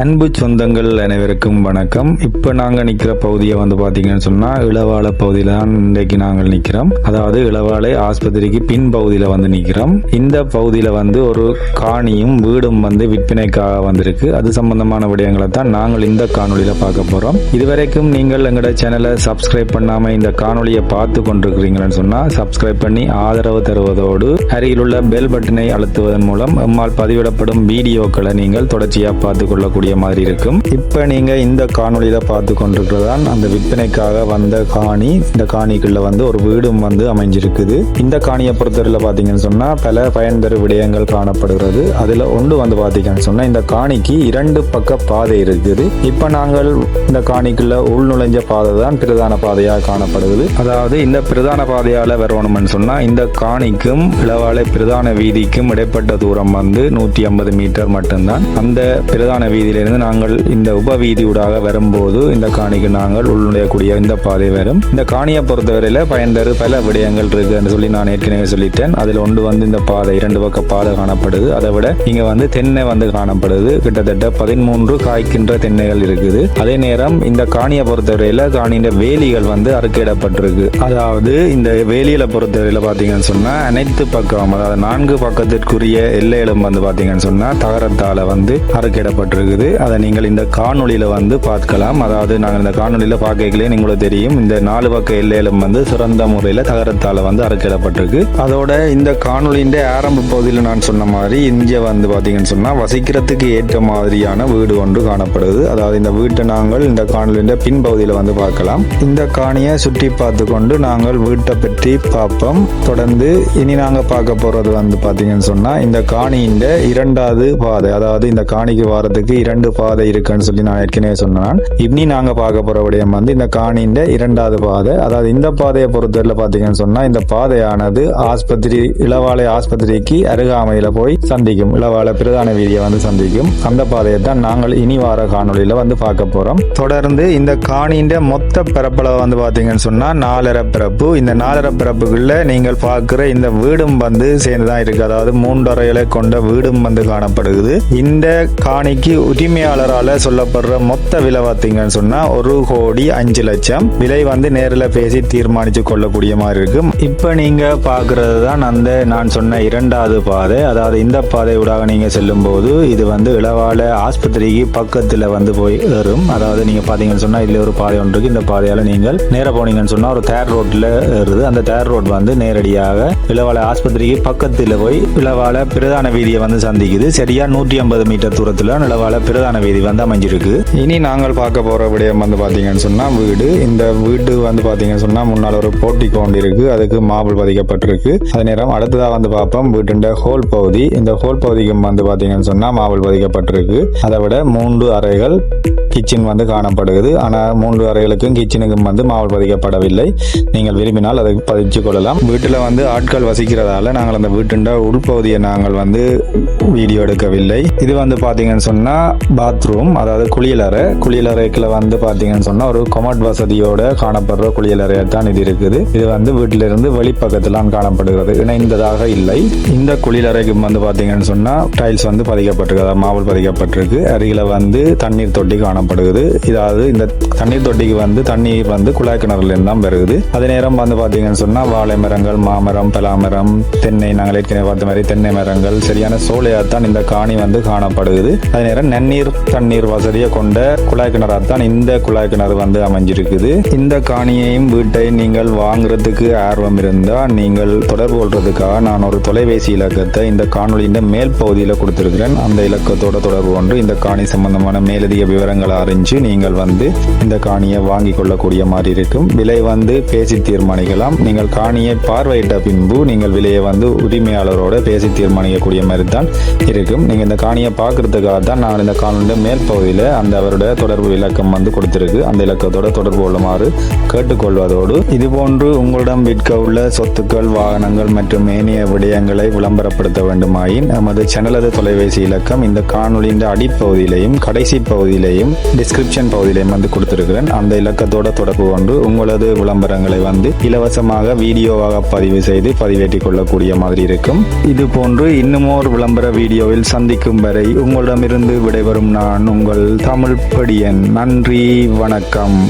அன்பு சொந்தங்கள் அனைவருக்கும் வணக்கம். இப்போ நாங்கள் நிற்கிற பகுதியை பார்த்தீங்கன்னு சொன்னால் இளவாலை பகுதியில் தான் இன்றைக்கு நாங்கள் நிற்கிறோம். அதாவது இளவாலை ஆஸ்பத்திரிக்கு பின் பகுதியில் நிற்கிறோம். இந்த பகுதியில் ஒரு காணியும் வீடும் விற்பனைக்காக வந்திருக்கு. அது சம்பந்தமான விடயங்களை தான் நாங்கள் இந்த காணொலியில் பார்க்க போகிறோம். இதுவரைக்கும் நீங்கள் எங்களோட சேனலை சப்ஸ்கிரைப் பண்ணாமல் இந்த காணொலியை பார்த்து கொண்டிருக்கிறீங்கன்னு சொன்னால் சப்ஸ்கிரைப் பண்ணி ஆதரவு தருவதோடு அருகிலுள்ள பெல் பட்டனை அழுத்துவதன் மூலம் எம்மால் பதிவிடப்படும் வீடியோக்களை நீங்கள் தொடர்ச்சியாக பார்த்து கொள்ளக்கூடிய மாதிரி இருக்கும். இப்ப நீங்க இந்த காணொலியில பார்த்து கொண்டிருக்கிறதான் அந்த விற்பனைக்காக வந்த காணி. இந்த காணிக்குள்ள ஒரு வீடும் அமைஞ்சிருக்குது. இந்த காணியை பொறுத்தவரையில பாத்தீங்கன்னு சொன்னா பல பயன்தரு விடயங்கள் காணப்படுகிறது. அதுல ஒன்று பாத்தீங்கன்னு சொன்னா இந்த காணிக்கு 2 பக்க பாதை இருக்குது. இப்ப நாங்கள் இந்த காணிக்குள்ள உள்நுழைஞ்ச பாதை தான் பிரதான பாதையாக காணப்படுகிறது. அதாவது இந்த பிரதான பாதையால வரணும்னு சொன்னா இந்த காணிக்கும் இளவாலை பிரதான வீதிக்கும் இடைப்பட்ட தூரம் 150 மீட்டர் மட்டும்தான். அந்த பிரதான வீதியிலிருந்து நாங்கள் இந்த உபவீதியூடாக வரும்போது இந்த காணிக்கு நாங்கள் உள்நுழையக்கூடிய இந்த பாதை வரும். இந்த காணியை பொறுத்தவரையில பயன்தரு பல விடயங்கள் இருக்கு என்று சொல்லி நான் ஏற்கனவே சொல்லிட்டேன். அதில் ஒன்று இந்த பாதை 2 பக்க பாதை காணப்படுது. அதை விட இங்க தென்னை காணப்படுது. கிட்டத்தட்ட 13 காய்க்கின்ற தென்னைகள் இருக்குது. அதே நேரம் இந்த காணியை பொறுத்தவரையில காணியின் வேலிகள் அறுக்கையிடப்பட்டிருக்கு. அதாவது இந்த வேலியில பொறுத்தவரையில பாத்தீங்கன்னு சொன்னா அனைத்து பக்கம், அதாவது 4 பக்கத்திற்குரிய எல்லைகளும் பாத்தீங்கன்னு சொன்னா தகரத்தால அறுக்கையிடப்பட்டிருக்குது. அதை நீங்கள் இந்த காணொலியில பார்க்கலாம். அதாவது நாங்கள் இந்த காணொலியில பார்க்கலே உங்களுக்கு தெரியும். இந்த 4 பக்க எல்லையிலும் சிறந்த முறையில தகரத்தால அறுக்கையிடப்பட்டிருக்கு. அதோட இந்த காணொலியின் ஆரம்ப பகுதியில் நான் சொன்ன மாதிரி இங்க பாத்தீங்கன்னு சொன்னா வசிக்கிறதுக்கு ஏற்ற மாதிரியான வீடு ஒன்று காணப்படுது. அதாவது இந்த வீட்டை நாங்கள் இந்த காணொலியின் பின்பகுதியில பார்க்கலாம். இந்த காணியை சுற்றி பார்த்து கொண்டு நாங்கள் வீட்டை பற்றி பார்ப்போம். தொடர்ந்து இனி நாங்க பார்க்க போறது பாத்தீங்கன்னு சொன்னா இந்த காணியின் 2வது பாதை. அதாவது இந்த காணிக்கு வாரத்துக்கு 2 பாதை இருக்குன்னு சொல்லி நான் ஏற்கனவே சொன்னேன். இனி நாங்க பார்க்க போற விடயம் இந்த காணியின் 2வது பாதை. அதாவது இந்த பாதையை பொறுத்தவரையில பாத்தீங்கன்னு சொன்னா இந்த பாதையானது இளவாலை ஆஸ்பத்திரிக்கு அருகாமையில போய் சந்திக்கும். இளவாலை பிரதான வீதியை சந்திக்கும். அந்த பாதையை தான் நாங்கள் இனி வார காணொலியில பார்க்க போறோம். தொடர்ந்து இந்த காணியின் மொத்த பரப்பளவு பாத்தீங்கன்னு சொன்னா 4.5 பரப்பு. இந்த 4.5 பரப்புக்குள்ள நீங்கள் பார்க்கிற இந்த வீடும் சேர்ந்துதான் இருக்கு. அதாவது 3 அறைகளை கொண்ட வீடும் காணப்படுகிறது. இந்த காணிக்கு உரிமையாளரால சொல்லப்படுற மொத்த விலை பார்த்தீங்கன்னு சொன்னா 1,05,00,000 விலை நேரில் பேசி தீர்மானிச்சு கொள்ளக்கூடிய மாதிரி இருக்கும். இப்ப நீங்க பாக்குறது தான் அந்த நான் சொன்ன 2வது பாதை. அதாவது இந்த பாதை ஊடாக நீங்க செல்லும் போது இது இளவாலை ஆஸ்பத்திரிக்கு பக்கத்துல போய் ஏறும். அதாவது நீங்க பாத்தீங்கன்னு சொன்னா இதுல ஒரு பாதை ஒன்று இருக்கு. இந்த பாதையால நீங்கள் நேர போனீங்கன்னு சொன்னா ஒரு தேர் ரோட்ல ஏறுது. அந்த தேர் ரோட் நேரடியாக இளவாலை ஆஸ்பத்திரிக்கு பக்கத்துல போய் இளவாலை பிரதான வீதியை சந்திக்குது. சரியா 150 மீட்டர் தூரத்துல இளவாலை பிரதான வீதி அமைஞ்சிருக்கு. இனி நாங்கள் பார்க்க போற விடயம் பாத்தீங்கன்னு சொன்னா வீடு. இந்த வீடு பாத்தீங்கன்னு சொன்னா முன்னால் ஒரு போர்ட்டிகோ ஒன்று இருக்கு. அதுக்கு மார்பிள் பதிக்கப்பட்டிருக்கு. அதே நேரம் அடுத்ததா பார்ப்போம் வீட்டுண்ட ஹோல் பகுதி. இந்த ஹோல் பகுதிக்கும் பாத்தீங்கன்னு சொன்னா மார்பிள் பதிக்கப்பட்டிருக்கு. அதை விட 3 அறைகள் கிச்சன் காணப்படுகிறது. ஆனா 3 அறைகளுக்கும் கிச்சனுக்கும் மார்பிள் பதிக்கப்படவில்லை. நீங்கள் விரும்பினால் அதை பதிச்சு கொள்ளலாம். வீட்டுல ஆட்கள் வசிக்கிறதால நாங்கள் அந்த வீட்டுண்ட உள்பகுதியை நாங்கள் வீடியோ எடுக்கவில்லை. இது பாத்தீங்கன்னு சொன்னா பாத்ரூம், அதாவது குளியலறைக்குள்ள பாத்தீங்கன்னு சொன்னா ஒரு கொமட் வசதியோட காணப்படுற குளியலறையா தான் இது இருக்குது. இது வீட்டில இருந்து வெளிப்பக்கத்துல காணப்படுகிறது. இணைந்ததாக இல்லை. இந்த குளியலறைக்கு பாத்தீங்கன்னு சொன்னா டைல்ஸ் பதிக்கப்பட்டிருக்கு, மார்பிள் பதிக்கப்பட்டிருக்கு. அருகில தண்ணீர் தொட்டி காணப்படுகிறது. இதாவது இந்த தண்ணீர் தொட்டிக்கு தண்ணீர் குழாய் கிணறுல இருந்து தான் வருகிறது. அதே நேரம் பாத்தீங்கன்னு சொன்னா வாழை மரங்கள், மாமரம், பலாமரம், தென்னை, நாங்கள் ஏற்கனவே பார்த்த மாதிரி தென்னை மரங்கள் சரியான சோலையாத்தான் இந்த காணி காணப்படுகிறது. அதே நேரம் நன்னீர் தண்ணீர் வசதியை கொண்ட குழாய் கிணறாத்தான் இந்த குழாய் கிணறு அமைஞ்சிருக்குது. இந்த காணியையும் வீட்டை நீங்கள் வாங்குறதுக்கு ஆர்வம் இருந்தா நீங்கள் தொடர்பு கொள்றதுக்காக நான் ஒரு தொலைபேசி இலக்கத்தை இந்த காணொலியின் மேல் பகுதியில் கொடுத்திருக்கிறேன். அந்த இலக்கத்தோட தொடர்பு கொண்டு இந்த காணி சம்பந்தமான மேலதிக விவரங்களை அறிஞ்சு நீங்கள் இந்த காணியை வாங்கி கொள்ளக்கூடிய மாதிரி இருக்கும். விலை பேசி தீர்மானிக்கலாம். நீங்கள் காணியை பார்வையிட்ட பின்பு நீங்கள் விலையை உரிமையாளரோட பேசி தீர்மானிக்கக்கூடிய மாதிரி தான் இருக்கும். நீங்க இந்த காணியை பார்க்கறதுக்காக தான் நான் இந்த காணொலியோட மேல் பகுதியில் அந்த அவருடைய தொடர்பு இலக்கம் கொடுத்திருக்கு. அந்த இலக்கத்தோட தொடர்பு கொள்ளுமாறு கேட்டுக்கொள்வதோடு இதுபோன்று உங்களிடம் விற்க உள்ள சொத்துக்கள், வாகனங்கள் மற்றும் ஏனைய விடயங்களை விளம்பரப்படுத்த வேண்டுமாயின் நமது சேனலது தொலைபேசி இலக்கம் இந்த காணொலியின் அடிப்பகுதியிலையும் கடைசி பகுதியிலையும் டிஸ்கிரிப்ஷன் பகுதியிலையும் கொடுத்திருக்கிறேன். அந்த இலக்கத்தோட தொடர்பு கொண்டு உங்களது விளம்பரங்களை இலவசமாக வீடியோவாக பதிவு செய்து பதிவேற்றிக் கொள்ளக்கூடிய மாதிரி இருக்கும். இது போன்று இன்னும் ஒரு விளம்பர வீடியோவில் சந்திக்கும் வரை உங்களிடமிருந்து விடைபெறும் விடைபெறும் நான் உங்கள் தமிழ் படியன். நன்றி, வணக்கம்.